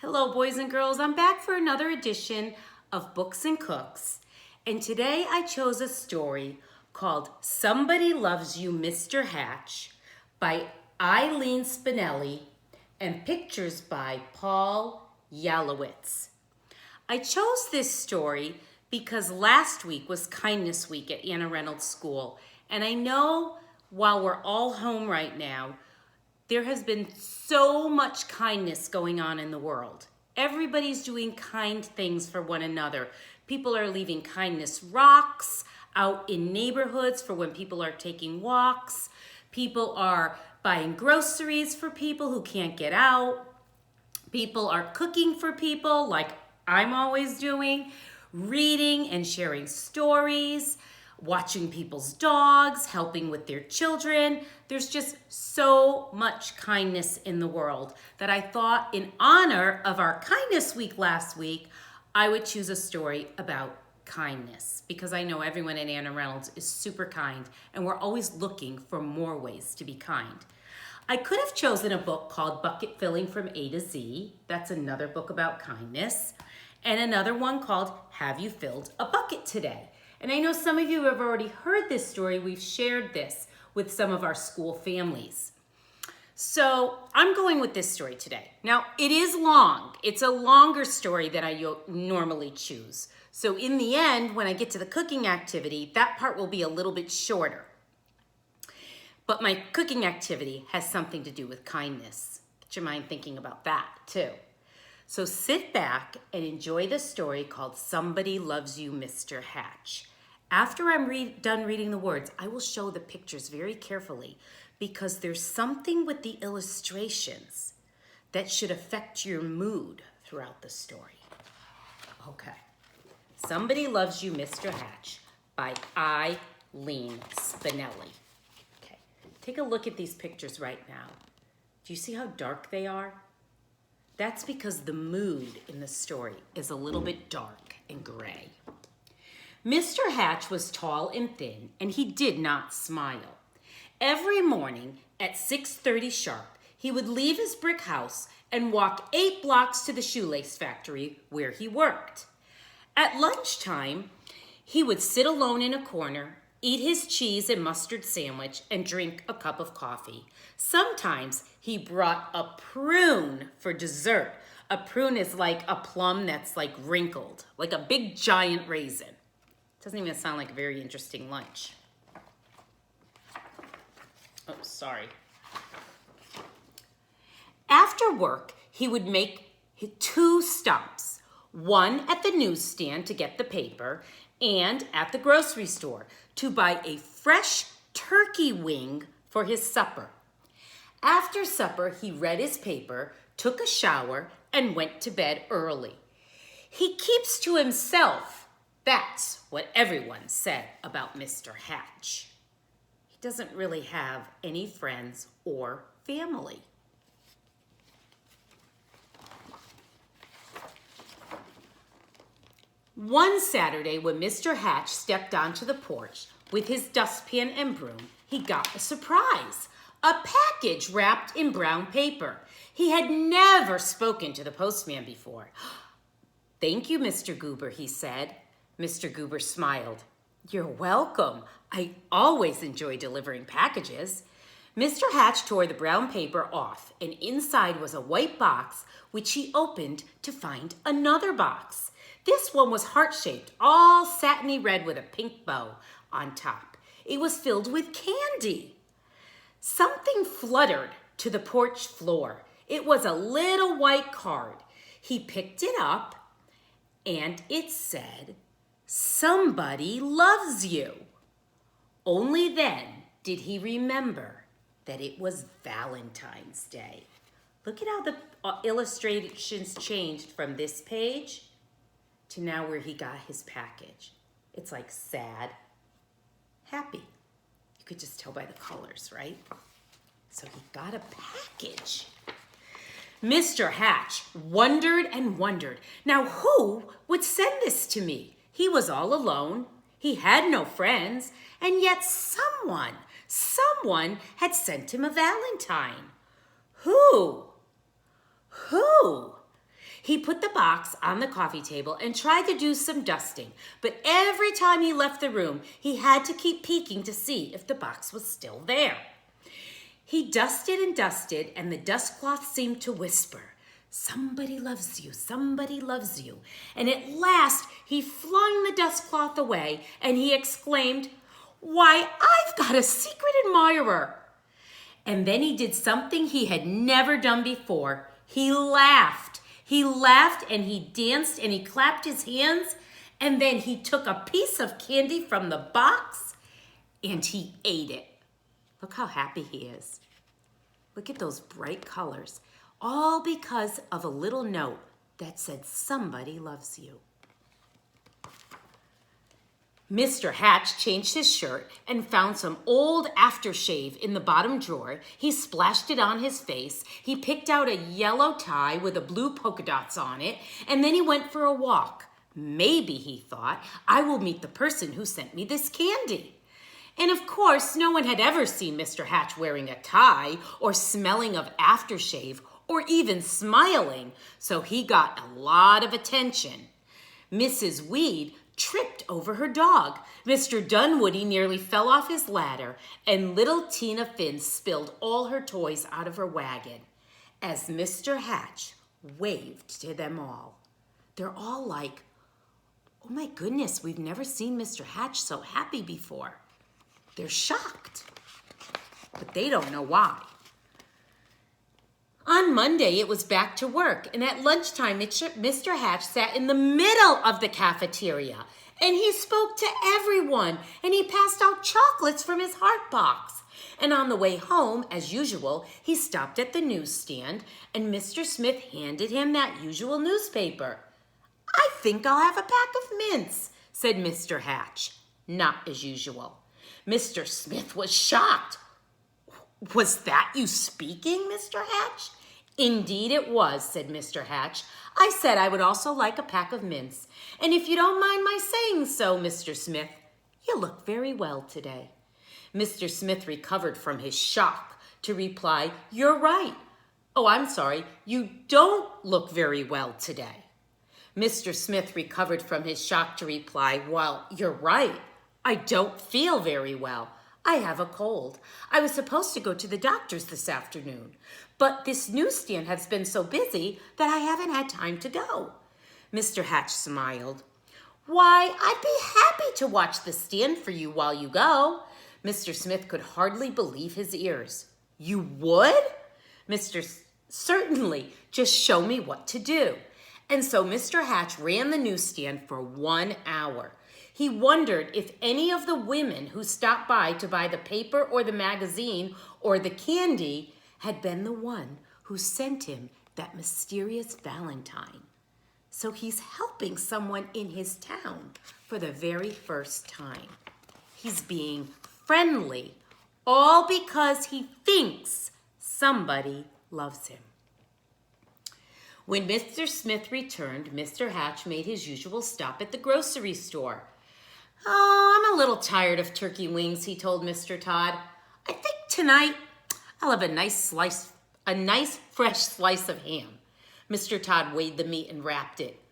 Hello, boys and girls. I'm back for another edition of Books and Cooks. And today I chose a story called Somebody Loves You, Mr. Hatch by Eileen Spinelli and pictures by Paul Yalowitz. I chose this story because last week was Kindness Week at Anna Reynolds School. And I know while we're all home right now, there has been so much kindness going on in the world. Everybody's doing kind things for one another. People are leaving kindness rocks out in neighborhoods for when people are taking walks. People are buying groceries for people who can't get out. People are cooking for people like I'm always doing, reading and sharing stories, watching people's dogs, helping with their children. There's just so much kindness in the world that I thought in honor of our Kindness Week last week, I would choose a story about kindness because I know everyone in Anna Reynolds is super kind and we're always looking for more ways to be kind. I could have chosen a book called Bucket Filling from A to Z. That's another book about kindness. And another one called Have You Filled a Bucket Today? And I know some of you have already heard this story. We've shared this with some of our school families. So I'm going with this story today. Now, it is long. It's a longer story than I normally choose. So in the end, when I get to the cooking activity, that part will be a little bit shorter. But my cooking activity has something to do with kindness. Get your mind thinking about that too. So sit back and enjoy the story called Somebody Loves You, Mr. Hatch. After I'm done reading the words, I will show the pictures very carefully because there's something with the illustrations that should affect your mood throughout the story. Okay. Somebody Loves You, Mr. Hatch by Eileen Spinelli. Okay. Take a look at these pictures right now. Do you see how dark they are? That's because the mood in the story is a little bit dark and gray. Mr. Hatch was tall and thin, and he did not smile. Every morning at 6:30 sharp, he would leave his brick house and walk 8 blocks to the shoelace factory where he worked. At lunchtime, he would sit alone in a corner, eat his cheese and mustard sandwich, and drink a cup of coffee. Sometimes he brought a prune for dessert. A prune is like a plum that's like wrinkled, like a big giant raisin. Doesn't even sound like a very interesting lunch. Oh, sorry. After work, he would make 2 stops. One at the newsstand to get the paper and at the grocery store to buy a fresh turkey wing for his supper. After supper, he read his paper, took a shower, and went to bed early. He keeps to himself. That's what everyone said about Mr. Hatch. He doesn't really have any friends or family. One Saturday, when Mr. Hatch stepped onto the porch with his dustpan and broom, he got a surprise. A package wrapped in brown paper. He had never spoken to the postman before. "Thank you, Mr. Goober," he said. Mr. Goober smiled. "You're welcome. I always enjoy delivering packages." Mr. Hatch tore the brown paper off, and inside was a white box, which he opened to find another box. This one was heart-shaped, all satiny red with a pink bow on top. It was filled with candy. Something fluttered to the porch floor. It was a little white card. He picked it up, and it said, "Somebody loves you." Only then did he remember that it was Valentine's Day. Look at how the illustrations changed from this page to now where he got his package. It's like sad, happy. You could just tell by the colors, right? So he got a package. Mr. Hatch wondered and wondered. Now who would send this to me? He was all alone. He had no friends. And yet someone had sent him a Valentine. Who? He put the box on the coffee table and tried to do some dusting, but every time he left the room, he had to keep peeking to see if the box was still there. He dusted and dusted, and the dust cloth seemed to whisper, "Somebody loves you, somebody loves you." And at last, he flung the dust cloth away, and he exclaimed, "Why, I've got a secret admirer." And then he did something he had never done before. He laughed. He laughed, and he danced, and he clapped his hands, and then he took a piece of candy from the box, and he ate it. Look how happy he is. Look at those bright colors, all because of a little note that said, "Somebody loves you." Mr. Hatch changed his shirt and found some old aftershave in the bottom drawer. He splashed it on his face. He picked out a yellow tie with a blue polka dots on it, and then he went for a walk. Maybe, he thought, I will meet the person who sent me this candy. And of course, no one had ever seen Mr. Hatch wearing a tie or smelling of aftershave or even smiling, so he got a lot of attention. Mrs. Weed tripped over her dog. Mr. Dunwoody nearly fell off his ladder, and little Tina Finn spilled all her toys out of her wagon as Mr. Hatch waved to them all. They're all like, "Oh my goodness, we've never seen Mr. Hatch so happy before." They're shocked, but they don't know why. On Monday, it was back to work, and at lunchtime, Mr. Hatch sat in the middle of the cafeteria, and he spoke to everyone, and he passed out chocolates from his heart box. And on the way home, as usual, he stopped at the newsstand, and Mr. Smith handed him that usual newspaper. "I think I'll have a pack of mints," said Mr. Hatch. Not as usual. Mr. Smith was shocked. "Was that you speaking, Mr. Hatch?" "Indeed it was," said Mr. Hatch. "I said I would also like a pack of mints. And if you don't mind my saying so, Mr. Smith, you look very well today." Mr. Smith recovered from his shock to reply, "You're right. Oh, I'm sorry, you don't look very well today." Mr. Smith recovered from his shock to reply, "Well, you're right. I don't feel very well. I have a cold. I was supposed to go to the doctor's this afternoon, but this newsstand has been so busy that I haven't had time to go." Mr. Hatch smiled. "Why, I'd be happy to watch the stand for you while you go." Mr. Smith could hardly believe his ears. "You would?" "Certainly, just show me what to do." And so Mr. Hatch ran the newsstand for 1 hour. He wondered if any of the women who stopped by to buy the paper or the magazine or the candy had been the one who sent him that mysterious Valentine. So he's helping someone in his town for the very first time. He's being friendly, all because he thinks somebody loves him. When Mr. Smith returned, Mr. Hatch made his usual stop at the grocery store. "Oh, I'm a little tired of turkey wings," he told Mr. Todd. "I think tonight I'll have a nice fresh slice of ham." Mr. Todd weighed the meat and wrapped it.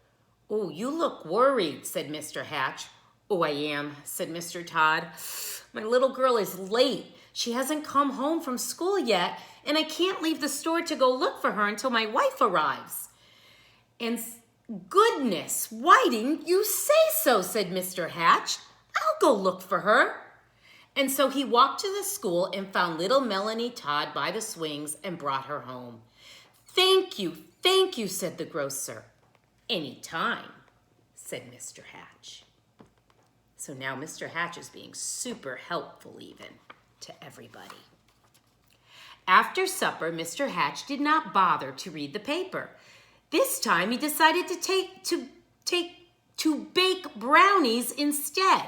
"Oh, you look worried," said Mr. Hatch. "Oh, I am," said Mr. Todd. "My little girl is late. She hasn't come home from school yet, and I can't leave the store to go look for her until my wife arrives." "And goodness, why didn't you say so?" said Mr. Hatch. "I'll go look for her." And so he walked to the school and found little Melanie Todd by the swings and brought her home. Thank you, said the grocer. "Any time," said Mr. Hatch. So now Mr. Hatch is being super helpful even to everybody. After supper, Mr. Hatch did not bother to read the paper. This time he decided to bake brownies instead.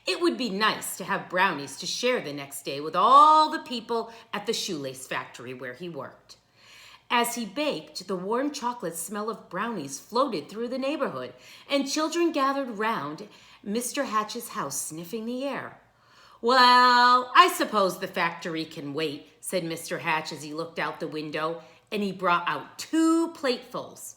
It would be nice to have brownies to share the next day with all the people at the shoelace factory where he worked. As he baked, the warm chocolate smell of brownies floated through the neighborhood, and children gathered round Mr. Hatch's house sniffing the air. "Well, I suppose the factory can wait," said Mr. Hatch as he looked out the window, and he brought out 2 platefuls.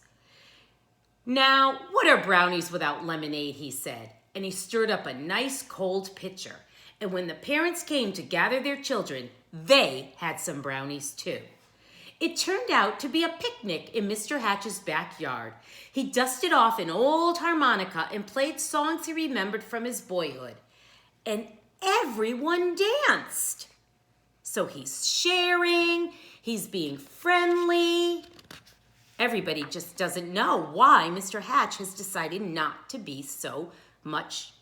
"Now, what are brownies without lemonade?" he said, and he stirred up a nice cold pitcher. And when the parents came to gather their children, they had some brownies too. It turned out to be a picnic in Mr. Hatch's backyard. He dusted off an old harmonica and played songs he remembered from his boyhood. And everyone danced. So he's sharing, he's being friendly. Everybody just doesn't know why Mr. Hatch has decided not to be so much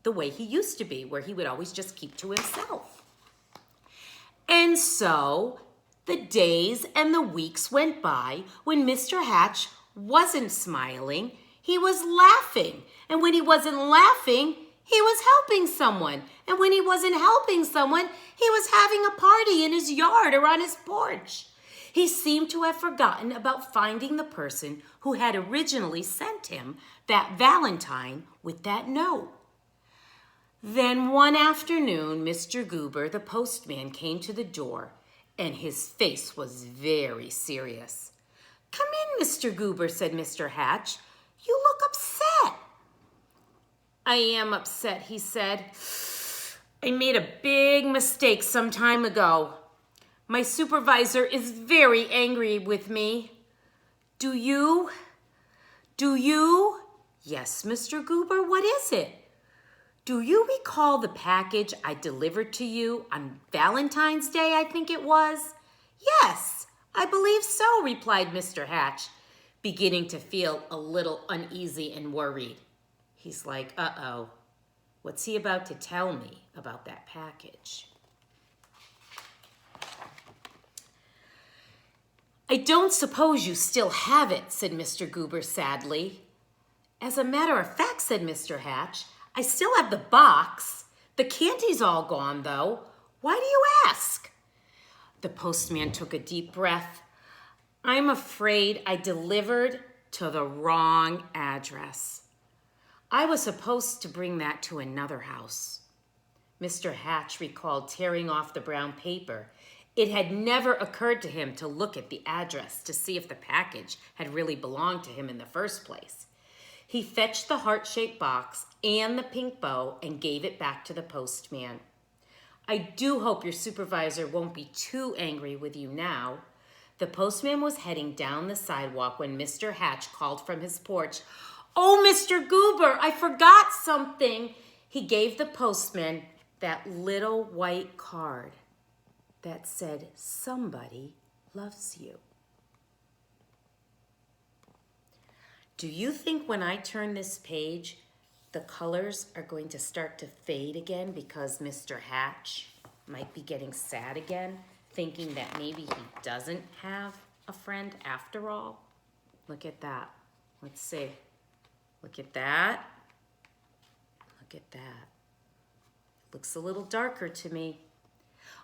the way he used to be, where he would always just keep to himself. And so the days and the weeks went by. When Mr. Hatch wasn't smiling, he was laughing. And when he wasn't laughing, he was helping someone. And when he wasn't helping someone, he was having a party in his yard or on his porch. He seemed to have forgotten about finding the person who had originally sent him that Valentine with that note. Then one afternoon, Mr. Goober, the postman, came to the door, and his face was very serious. "Come in, Mr. Goober," said Mr. Hatch. "You look upset." "I am upset," he said. "I made a big mistake some time ago. My supervisor is very angry with me. Do you? "Yes, Mr. Goober, what is it?" "Do you recall the package I delivered to you on Valentine's Day, I think it was?" "Yes, I believe so," replied Mr. Hatch, beginning to feel a little uneasy and worried. He's like, uh-oh, what's he about to tell me about that package? "I don't suppose you still have it," said Mr. Goober sadly. "As a matter of fact," said Mr. Hatch, "I still have the box. The candy's all gone, though. Why do you ask?" The postman took a deep breath. "I'm afraid I delivered to the wrong address. I was supposed to bring that to another house." Mr. Hatch recalled tearing off the brown paper. It had never occurred to him to look at the address to see if the package had really belonged to him in the first place. He fetched the heart-shaped box and the pink bow and gave it back to the postman. "I do hope your supervisor won't be too angry with you now." The postman was heading down the sidewalk when Mr. Hatch called from his porch, "Oh, Mr. Goober, I forgot something." He gave the postman that little white card that said, "Somebody loves you." Do you think when I turn this page, the colors are going to start to fade again because Mr. Hatch might be getting sad again, thinking that maybe he doesn't have a friend after all? Look at that. Let's see. Look at that. Look at that. Looks a little darker to me.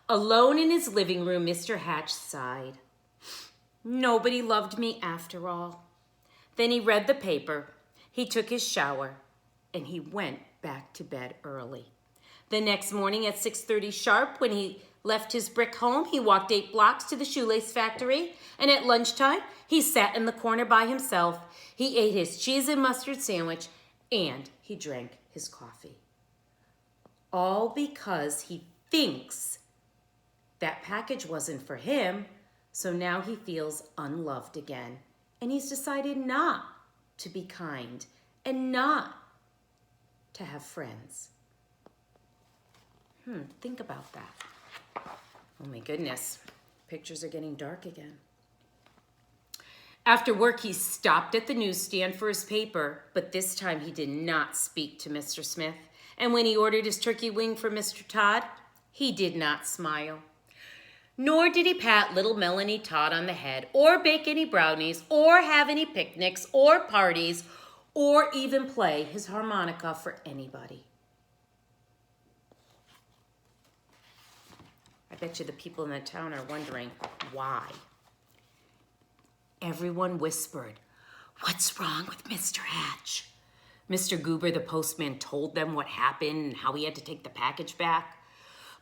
Alone in his living room, Mr. Hatch sighed. Nobody loved me after all. Then he read the paper, he took his shower, and he went back to bed early. The next morning at 6:30 sharp, when he left his brick home, he walked 8 blocks to the shoelace factory, and at lunchtime, he sat in the corner by himself. He ate his cheese and mustard sandwich, and he drank his coffee. All because he thinks that package wasn't for him, so now he feels unloved again. And he's decided not to be kind and not to have friends. Think about that. Oh my goodness, pictures are getting dark again. After work, he stopped at the newsstand for his paper, but this time he did not speak to Mr. Smith. And when he ordered his turkey wing for Mr. Todd, he did not smile. Nor did he pat little Melanie Todd on the head, or bake any brownies, or have any picnics, or parties, or even play his harmonica for anybody. I bet you the people in the town are wondering why. Everyone whispered, "What's wrong with Mr. Hatch?" Mr. Goober, the postman, told them what happened and how he had to take the package back.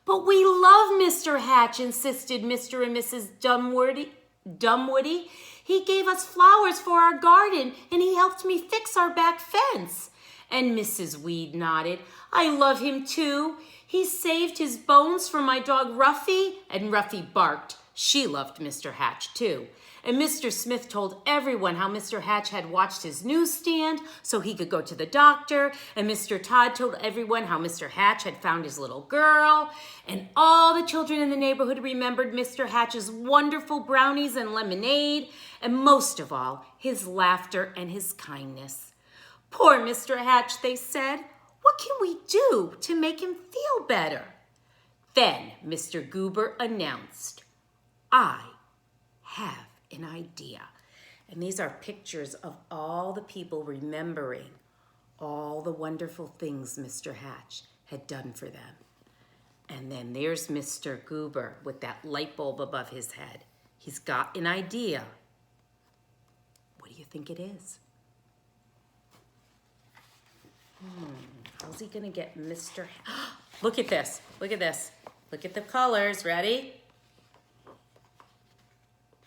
"But we love Mr. Hatch," insisted Mr. and Mrs. Dumwoody. He gave us flowers for our garden, and he helped me fix our back fence. And Mrs. Weed nodded. I love him too. He saved his bones for my dog Ruffy, and Ruffy barked. She loved Mr. Hatch too. And Mr. Smith told everyone how Mr. Hatch had watched his newsstand so he could go to the doctor. And Mr. Todd told everyone how Mr. Hatch had found his little girl. And all the children in the neighborhood remembered Mr. Hatch's wonderful brownies and lemonade. And most of all, his laughter and his kindness. Poor Mr. Hatch, they said. What can we do to make him feel better? Then Mr. Goober announced, I have an idea. And these are pictures of all the people remembering all the wonderful things Mr. Hatch had done for them. And then there's Mr. Goober with that light bulb above his head. He's got an idea. What do you think it is? How's he gonna get Mr. Look at this, look at this. Look at the colors, ready?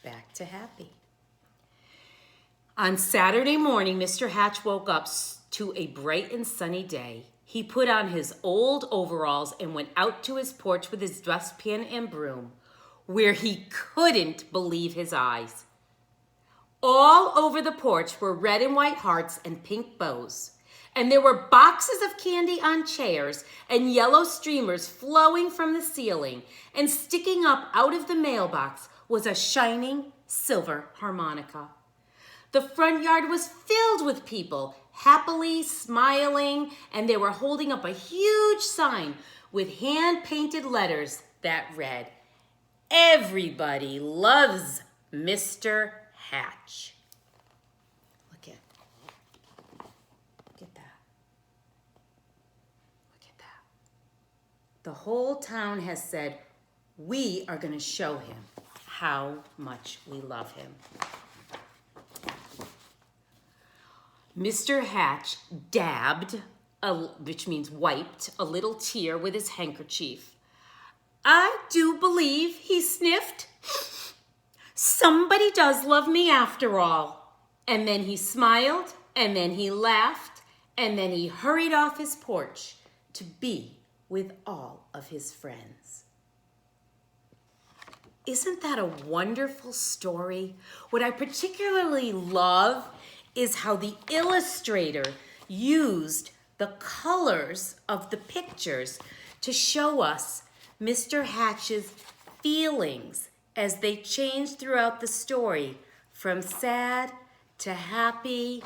Back to happy. On Saturday morning, Mr. Hatch woke up to a bright and sunny day. He put on his old overalls and went out to his porch with his dustpan and broom, where he couldn't believe his eyes. All over the porch were red and white hearts and pink bows. And there were boxes of candy on chairs and yellow streamers flowing from the ceiling. And sticking up out of the mailbox was a shining silver harmonica. The front yard was filled with people, happily smiling, and they were holding up a huge sign with hand-painted letters that read, Everybody loves Mr. Hatch. Look at that. Look at that. The whole town has said, we are going to show him how much we love him. Mr. Hatch dabbed, which means wiped, a little tear with his handkerchief. I do believe, he sniffed, somebody does love me after all. And then he smiled, and then he laughed, and then he hurried off his porch to be with all of his friends. Isn't that a wonderful story? What I particularly love is how the illustrator used the colors of the pictures to show us Mr. Hatch's feelings as they changed throughout the story from sad to happy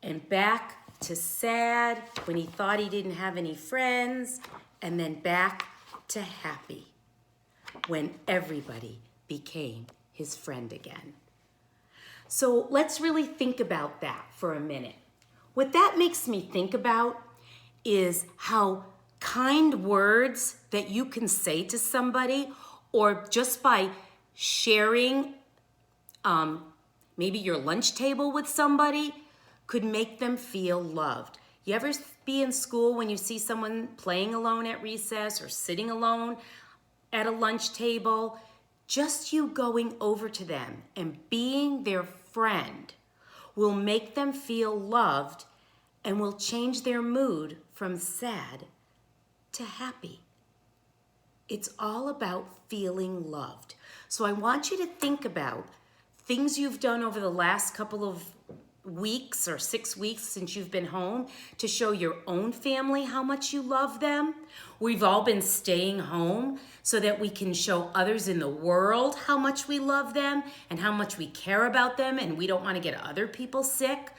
and back to sad when he thought he didn't have any friends, and then back to happy when everybody became his friend again. So let's really think about that for a minute. What that makes me think about is how kind words that you can say to somebody, or just by sharing maybe your lunch table with somebody, could make them feel loved. You ever be in school when you see someone playing alone at recess or sitting alone at a lunch table? Just you going over to them and being their friend will make them feel loved and will change their mood from sad to happy. It's all about feeling loved. So I want you to think about things you've done over the last couple of weeks or 6 weeks since you've been home to show your own family how much you love them. We've all been staying home so that we can show others in the world how much we love them and how much we care about them, and we don't want to get other people sick.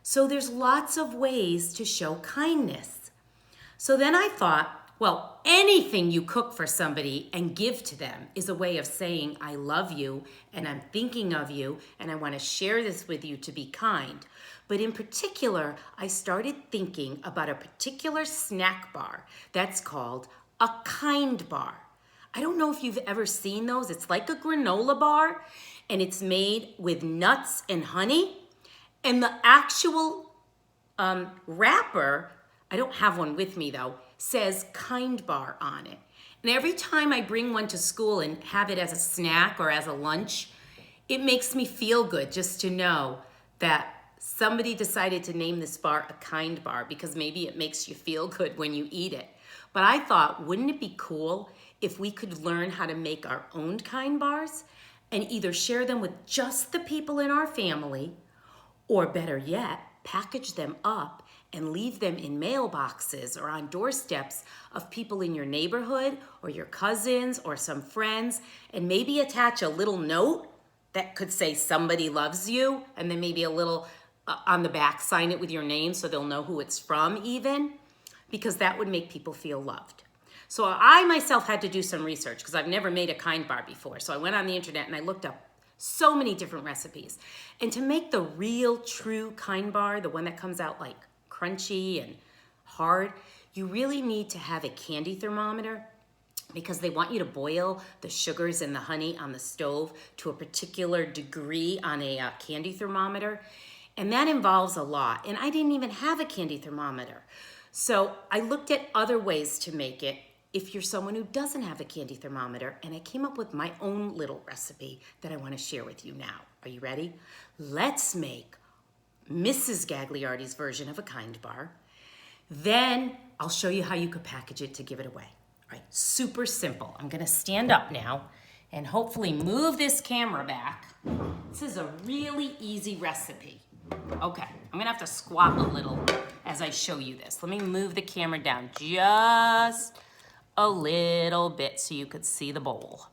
So there's lots of ways to show kindness. So then I thought, well, anything you cook for somebody and give to them is a way of saying, I love you, and I'm thinking of you, and I want to share this with you to be kind. But in particular, I started thinking about a particular snack bar that's called a kind bar. I don't know if you've ever seen those. It's like a granola bar, and it's made with nuts and honey. And the actual wrapper, I don't have one with me though, says Kind Bar on it. And every time I bring one to school and have it as a snack or as a lunch, it makes me feel good just to know that somebody decided to name this bar a kind bar because maybe it makes you feel good when you eat it. But I thought, wouldn't it be cool if we could learn how to make our own kind bars and either share them with just the people in our family, or better yet, package them up and leave them in mailboxes or on doorsteps of people in your neighborhood or your cousins or some friends, and maybe attach a little note that could say somebody loves you, and then maybe a little on the back, sign it with your name so they'll know who it's from even, because that would make people feel loved. So I myself had to do some research because I've never made a kind bar before. So I went on the internet and I looked up so many different recipes. And to make the real true kind bar, the one that comes out like crunchy and hard, you really need to have a candy thermometer, because they want you to boil the sugars and the honey on the stove to a particular degree on a candy thermometer. And that involves a lot. And I didn't even have a candy thermometer. So I looked at other ways to make it if you're someone who doesn't have a candy thermometer, and I came up with my own little recipe that I want to share with you now. Are you ready? Let's make Mrs. Gagliardi's version of a kind bar. Then I'll show you how you could package it to give it away. All right, super simple. I'm gonna stand up now and hopefully move this camera back. This is a really easy recipe. Okay, I'm gonna have to squat a little as I show you this. Let me move the camera down just a little bit so you could see the bowl.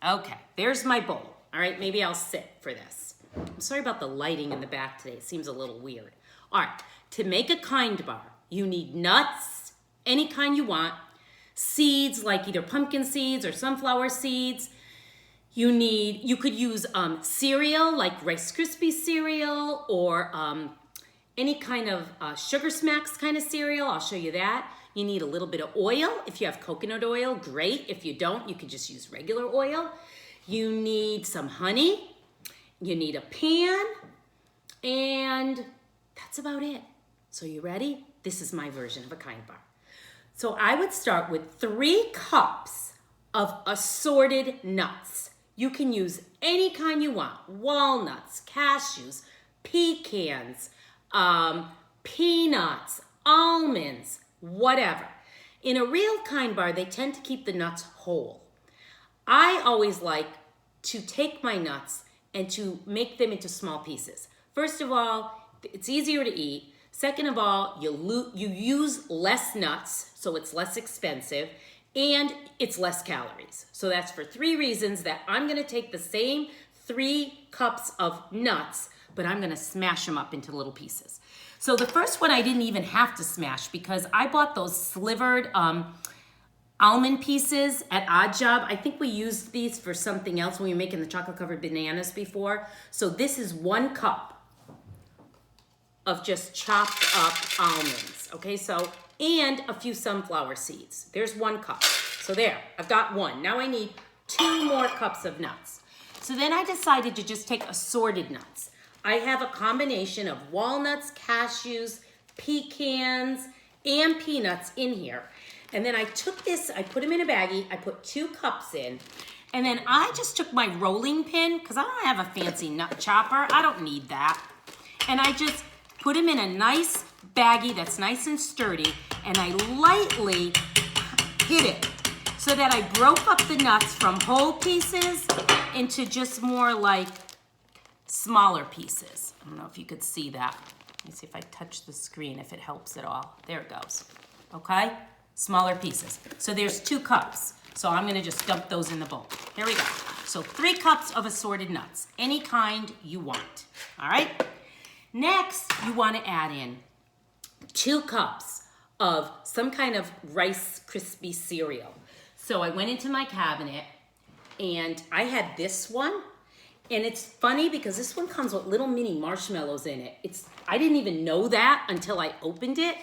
Okay, there's my bowl. All right, maybe I'll sit for this. I'm sorry about the lighting in the back today. It seems a little weird. All right, to make a kind bar, you need nuts, any kind you want, seeds like either pumpkin seeds or sunflower seeds. You could use cereal like Rice Krispie cereal, or any kind of Sugar Smacks kind of cereal. I'll show you that. You need a little bit of oil. If you have coconut oil, great. If you don't, you can just use regular oil. You need some honey. You need a pan. And that's about it. So you ready? This is my version of a kind bar. So I would start with 3 cups of assorted nuts. You can use any kind you want: walnuts, cashews, pecans, peanuts, almonds, whatever. In a real kind bar, they tend to keep the nuts whole. I always like to take my nuts and to make them into small pieces. First of all, it's easier to eat. Second of all, you use less nuts, so it's less expensive, and it's less calories. So that's for 3 reasons that I'm gonna take the same 3 cups of nuts, but I'm gonna smash them up into little pieces. So the first one I didn't even have to smash because I bought those slivered almond pieces at Odd Job. I think we used these for something else when we were making the chocolate covered bananas before. So this is 1 cup of just chopped up almonds, okay? So, and a few sunflower seeds. There's 1 cup. So there, I've got 1. Now I need 2 more cups of nuts. So then I decided to just take assorted nuts. I have a combination of walnuts, cashews, pecans, and peanuts in here. And then I took this, I put them in a baggie, I put 2 cups in, and then I just took my rolling pin, because I don't have a fancy nut chopper, I don't need that. And I just put them in a nice baggie that's nice and sturdy, and I lightly hit it so that I broke up the nuts from whole pieces into just more like smaller pieces. I don't know if you could see that. Let me see if I touch the screen, if it helps at all. There it goes. Okay? Smaller pieces. So there's 2 cups. So I'm gonna just dump those in the bowl. Here we go. So 3 cups of assorted nuts, any kind you want. All right? Next, you want to add in 2 cups of some kind of Rice Krispie cereal. So I went into my cabinet and I had this one. And it's funny because this one comes with little mini marshmallows in it. I didn't even know that until I opened it.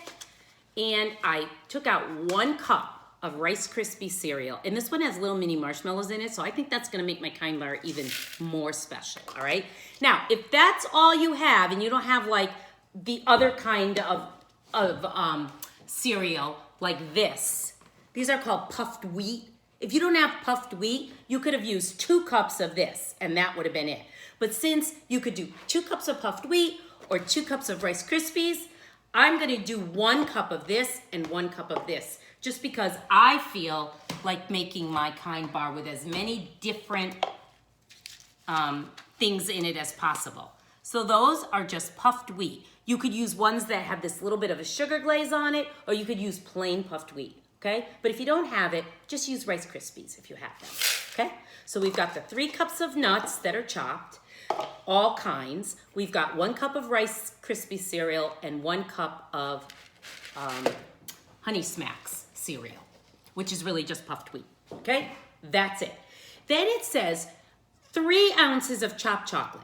And I took out 1 cup of Rice Krispie cereal. And this one has little mini marshmallows in it, so I think that's gonna make my kind bar even more special, all right? Now, if that's all you have and you don't have like the other kind of cereal like this, these are called puffed wheat. If you don't have puffed wheat, you could have used 2 cups of this and that would have been it. But since you could do 2 cups of puffed wheat or 2 cups of Rice Krispies, I'm gonna do 1 cup of this and 1 cup of this, just because I feel like making my kind bar with as many different things in it as possible. So those are just puffed wheat. You could use ones that have this little bit of a sugar glaze on it, or you could use plain puffed wheat, okay? But if you don't have it, just use Rice Krispies if you have them, okay? So we've got the 3 cups of nuts that are chopped, all kinds. We've got 1 cup of Rice Krispie cereal and 1 cup of Honey Smacks cereal, which is really just puffed wheat, okay? That's it. Then it says 3 ounces of chopped chocolate.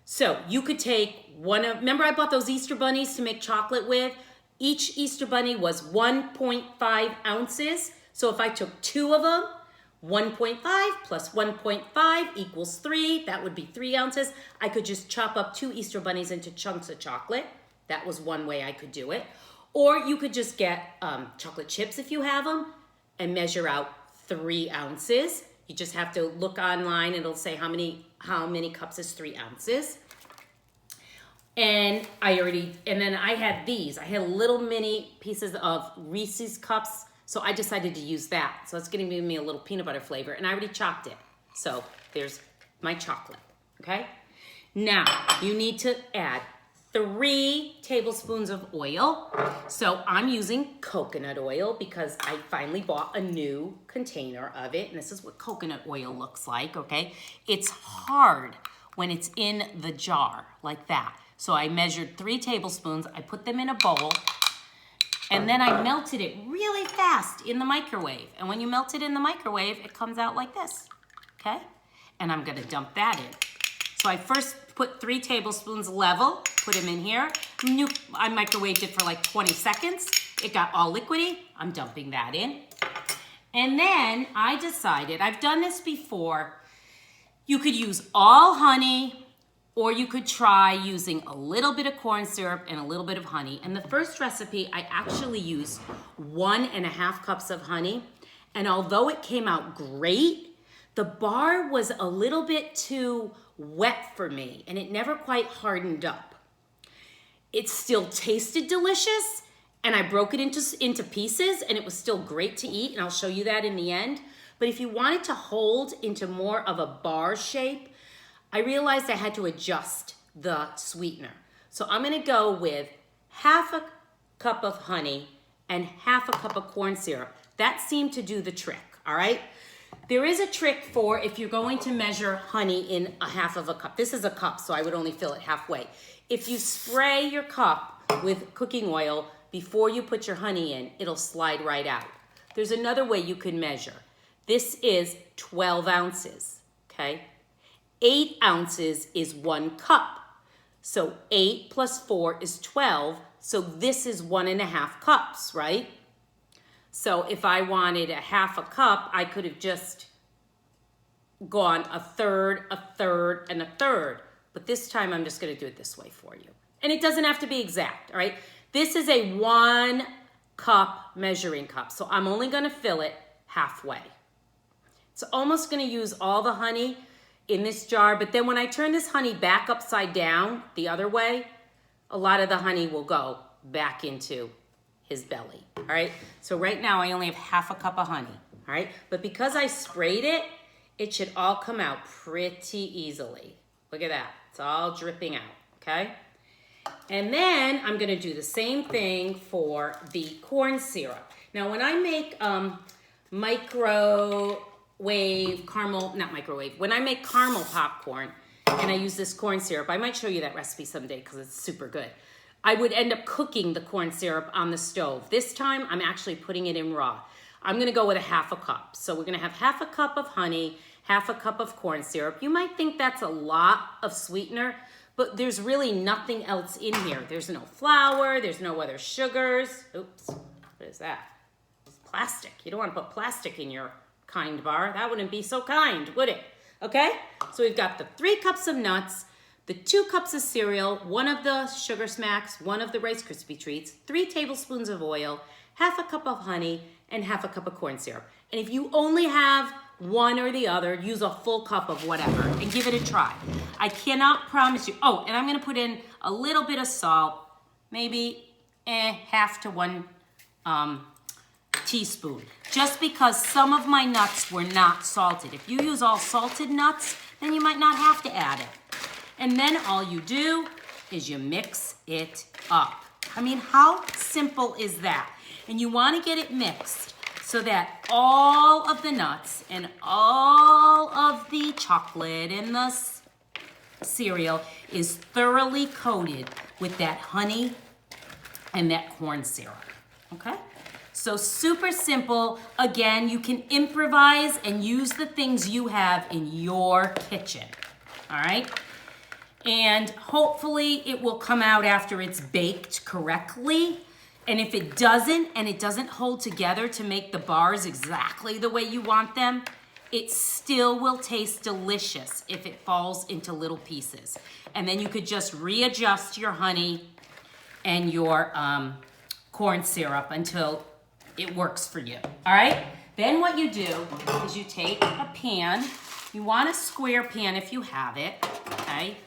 So you could take remember I bought those Easter bunnies to make chocolate with? Each Easter bunny was 1.5 ounces. So if I took 2 of them, 1.5 plus 1.5 equals 3. That would be 3 ounces. I could just chop up 2 Easter bunnies into chunks of chocolate. That was one way I could do it. Or you could just get chocolate chips if you have them and measure out 3 ounces. You just have to look online. It'll say how many cups is 3 ounces. And then I had these. I had little mini pieces of Reese's cups. So I decided to use that. So it's gonna give me a little peanut butter flavor, and I already chopped it. So there's my chocolate, okay? Now, you need to add 3 tablespoons of oil. So I'm using coconut oil because I finally bought a new container of it, and this is what coconut oil looks like, okay? It's hard when it's in the jar like that. So I measured 3 tablespoons, I put them in a bowl, and then I melted it really fast in the microwave. And when you melt it in the microwave, it comes out like this, okay? And I'm gonna dump that in. So I first put 3 tablespoons level, put them in here. I microwaved it for like 20 seconds. It got all liquidy. I'm dumping that in. And then I decided, I've done this before, you could use all honey, or you could try using a little bit of corn syrup and a little bit of honey. And the first recipe, I actually used 1.5 cups of honey. And although it came out great, the bar was a little bit too wet for me, and it never quite hardened up. It still tasted delicious, and I broke it into pieces, and it was still great to eat, and I'll show you that in the end. But if you want it to hold into more of a bar shape, I realized I had to adjust the sweetener. So I'm gonna go with 1/2 cup of honey and 1/2 cup of corn syrup. That seemed to do the trick, all right? There is a trick for if you're going to measure honey in 1/2 cup. This is a cup, so I would only fill it halfway. If you spray your cup with cooking oil before you put your honey in, it'll slide right out. There's another way you can measure. This is 12 ounces, okay? 8 ounces is 1 cup. So 8 plus 4 is 12. So this is 1.5 cups, right? So if I wanted 1/2 cup, I could have just gone 1/3, 1/3, and 1/3. But this time I'm just gonna do it this way for you. And it doesn't have to be exact, all right? This is a 1 cup measuring cup. So I'm only gonna fill it halfway. It's almost gonna use all the honey in this jar, but then when I turn this honey back upside down the other way, a lot of the honey will go back into his belly, all right? So right now I only have 1/2 cup of honey, all right? But because I sprayed it, it should all come out pretty easily. Look at that, it's all dripping out, okay? And then I'm gonna do the same thing for the corn syrup. Now when I make when I make caramel popcorn and I use this corn syrup, I might show you that recipe someday because it's super good. I would end up cooking the corn syrup on the stove. This time I'm actually putting it in raw. I'm gonna go with 1/2 cup. So we're gonna have 1/2 cup of honey, 1/2 cup of corn syrup. You might think that's a lot of sweetener, but there's really nothing else in here. There's no flour, there's no other sugars. Oops, what is that? It's plastic. You don't wanna put plastic in your kind bar. That wouldn't be so kind, would it? Okay, so we've got the 3 cups of nuts, the 2 cups of cereal, 1 of the Sugar Smacks, 1 of the Rice Krispie Treats, 3 tablespoons of oil, 1/2 cup of honey, and 1/2 cup of corn syrup. And if you only have one or the other. Use a full cup of whatever and give it a try. I cannot promise you. Oh, and I'm gonna put in a little bit of salt, maybe half to 1 teaspoon, just because some of my nuts were not salted. If you use all salted nuts, then you might not have to add it. And then all you do is you mix it up. I mean, how simple is that? And you want to get it mixed so that all of the nuts and all of the chocolate and the cereal is thoroughly coated with that honey and that corn syrup, okay? So super simple. Again, you can improvise and use the things you have in your kitchen, all right? And hopefully it will come out after it's baked correctly. And if it doesn't, and it doesn't hold together to make the bars exactly the way you want them, it still will taste delicious if it falls into little pieces. And then you could just readjust your honey and your corn syrup until it works for you, all right? Then what you do is you take a pan. You want a square pan if you have it, okay?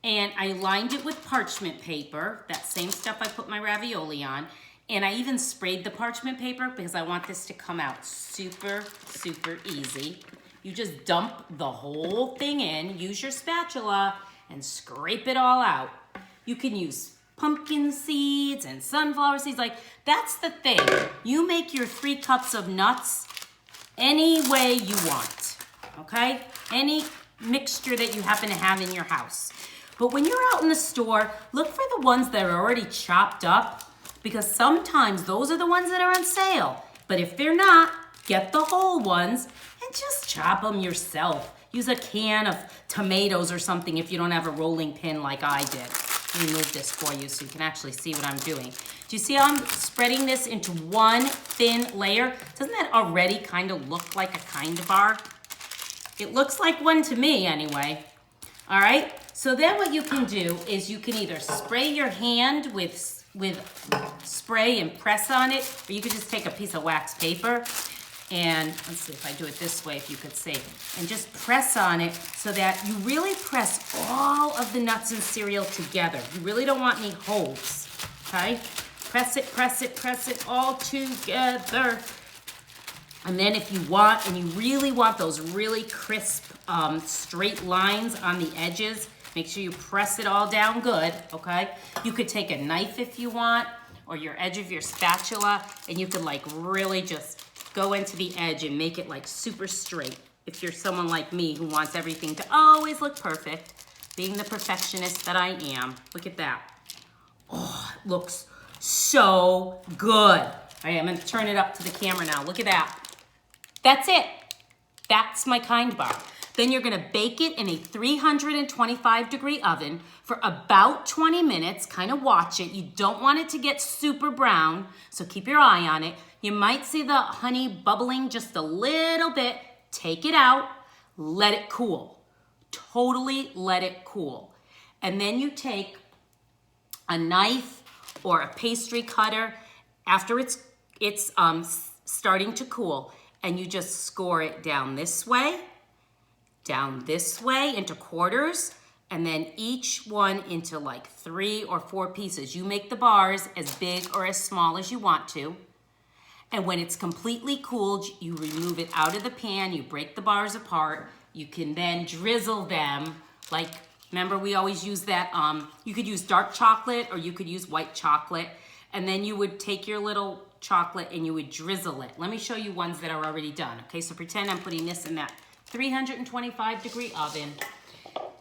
And I lined it with parchment paper, that same stuff I put my ravioli on. And I even sprayed the parchment paper because I want this to come out super, super easy. You just dump the whole thing in, use your spatula, and scrape it all out. You can use pumpkin seeds and sunflower seeds. Like, that's the thing. You make your 3 cups of nuts any way you want, okay? Any mixture that you happen to have in your house. But when you're out in the store, look for the ones that are already chopped up, because sometimes those are the ones that are on sale. But if they're not, get the whole ones and just chop them yourself. Use a can of tomatoes or something if you don't have a rolling pin like I did. Let me move this for you so you can actually see what I'm doing. Do you see how I'm spreading this into one thin layer? Doesn't that already kind of look like a kind bar? It looks like one to me anyway. All right, so then what you can do is you can either spray your hand with spray and press on it, or you could just take a piece of wax paper and, let's see if I do it this way, if you could see, and just press on it so that you really press all of the nuts and cereal together. You really don't want any holes, okay? Press it, press it, press it all together. And then if you want, and you really want those really crisp, straight lines on the edges, make sure you press it all down good, okay? You could take a knife if you want, or your edge of your spatula, and you could like really just go into the edge and make it like super straight. If you're someone like me who wants everything to always look perfect, being the perfectionist that I am, look at that. Oh, it looks so good. All right, I'm gonna turn it up to the camera now. Look at that. That's it. That's my kind bar. Then you're gonna bake it in a 325-degree oven for about 20 minutes. Kind of watch it. You don't want it to get super brown, so keep your eye on it. You might see the honey bubbling just a little bit. Take it out, let it cool. Totally let it cool. And then you take a knife or a pastry cutter after it's starting to cool, and you just score it down this way into quarters, and then each one into like 3 or 4 pieces. You make the bars as big or as small as you want to. And when it's completely cooled, you remove it out of the pan, you break the bars apart. You can then drizzle them. Like, remember we always use that, you could use dark chocolate or you could use white chocolate. And then you would take your little chocolate and you would drizzle it. Let me show you ones that are already done. Okay, so pretend I'm putting this in that 325-degree oven.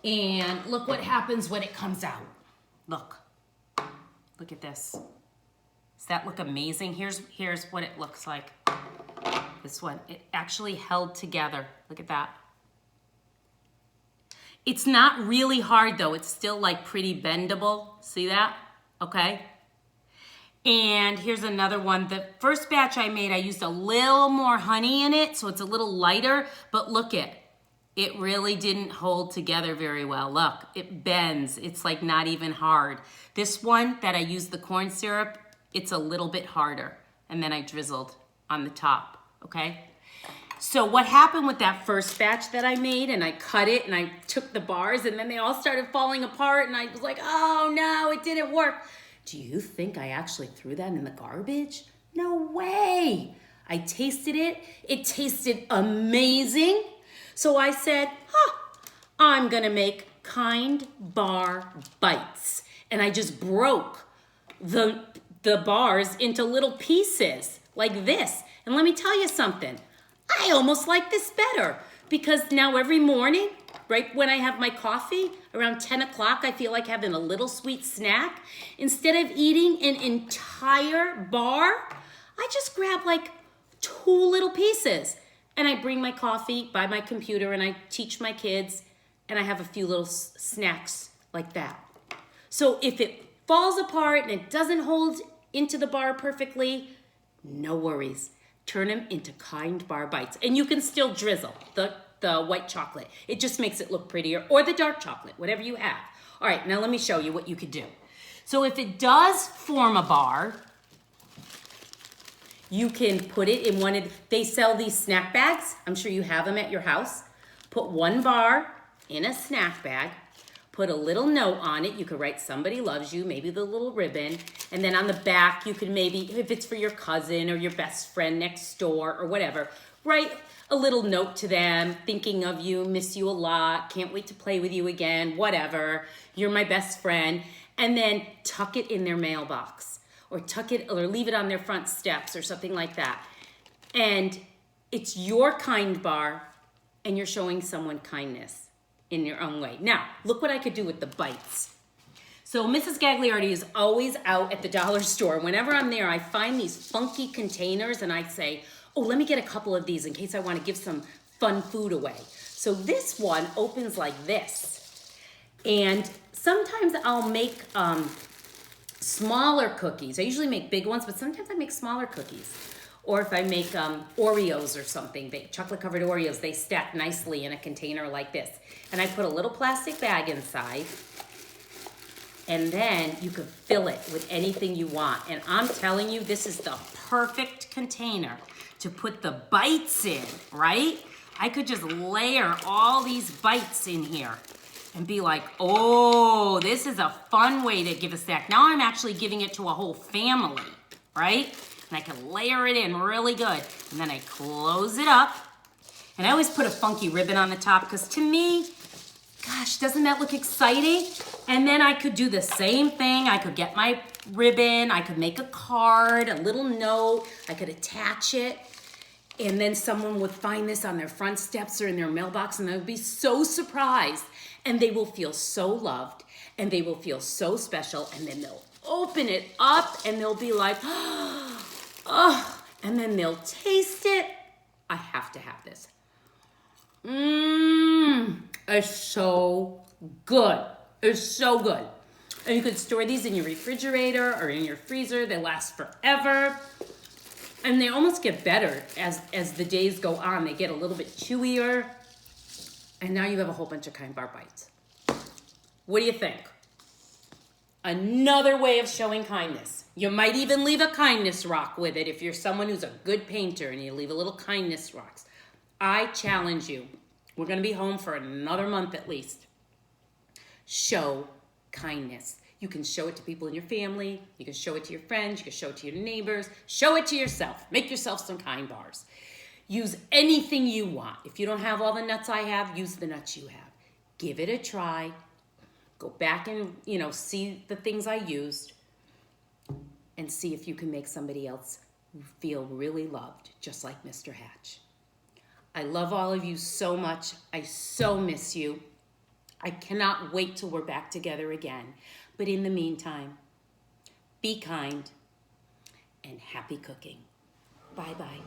And look what happens when it comes out. Look at this. Does that look amazing? Here's what it looks like. This one, it actually held together. Look at that. It's not really hard though. It's still like pretty bendable. See that? Okay. And here's another one. The first batch I made, I used a little more honey in it, so it's a little lighter, but look it really didn't hold together very well. Look, it bends. It's like not even hard. This one that I used the corn syrup, it's a little bit harder. And then I drizzled on the top, okay? So what happened with that first batch that I made, and I cut it and I took the bars and then they all started falling apart and I was like, oh no, it didn't work. Do you think I actually threw that in the garbage? No way. I tasted it. It tasted amazing. So I said, I'm gonna make Kind Bar Bites. And I just broke the bars into little pieces like this. And let me tell you something. I almost like this better because now every morning, right when I have my coffee, around 10 o'clock, I feel like having a little sweet snack. Instead of eating an entire bar, I just grab like 2 little pieces and I bring my coffee by my computer and I teach my kids and I have a few little snacks like that. So if it falls apart and it doesn't hold into the bar perfectly, no worries. Turn them into Kind Bar Bites. And you can still drizzle the white chocolate. It just makes it look prettier, or the dark chocolate, whatever you have. All right, now let me show you what you could do. So if it does form a bar, you can put it in one of, they sell these snack bags. I'm sure you have them at your house. Put 1 bar in a snack bag. Put a little note on it. You could write somebody loves you, maybe the little ribbon. And then on the back, you can maybe, if it's for your cousin or your best friend next door or whatever, write a little note to them, thinking of you, miss you a lot, can't wait to play with you again, whatever. You're my best friend. And then tuck it in their mailbox or tuck it or leave it on their front steps or something like that. And it's your kind bar and you're showing someone kindness in your own way. Now, look what I could do with the bites. So Mrs. Gagliardi is always out at the dollar store. Whenever I'm there, I find these funky containers and I say, oh, let me get a couple of these in case I want to give some fun food away. So this one opens like this. And sometimes I'll make smaller cookies. I usually make big ones, but sometimes I make smaller cookies. Or if I make Oreos or something, chocolate-covered Oreos, they stack nicely in a container like this. And I put a little plastic bag inside, and then you could fill it with anything you want. And I'm telling you, this is the perfect container to put the bites in, right? I could just layer all these bites in here and be like, oh, this is a fun way to give a snack. Now I'm actually giving it to a whole family, right? And I can layer it in really good. And then I close it up. And I always put a funky ribbon on the top because to me, gosh, doesn't that look exciting? And then I could do the same thing. I could get my ribbon. I could make a card, a little note. I could attach it. And then someone would find this on their front steps or in their mailbox and they would be so surprised. And they will feel so loved and they will feel so special. And then they'll open it up and they'll be like, oh, and then they'll taste it. I have to have this. It's so good. It's so good. And you could store these in your refrigerator or in your freezer. They last forever. And they almost get better as the days go on. They get a little bit chewier. And now you have a whole bunch of Kind Bar Bites. What do you think? Another way of showing kindness. You might even leave a kindness rock with it if you're someone who's a good painter and you leave a little kindness rocks. I challenge you. We're going to be home for another month at least. Show kindness. You can show it to people in your family. You can show it to your friends. You can show it to your neighbors. Show it to yourself. Make yourself some kind bars. Use anything you want. If you don't have all the nuts I have, use the nuts you have. Give it a try. Go back and, see the things I used and see if you can make somebody else feel really loved, just like Mr. Hatch. I love all of you so much. I so miss you. I cannot wait till we're back together again. But in the meantime, be kind and happy cooking. Bye-bye.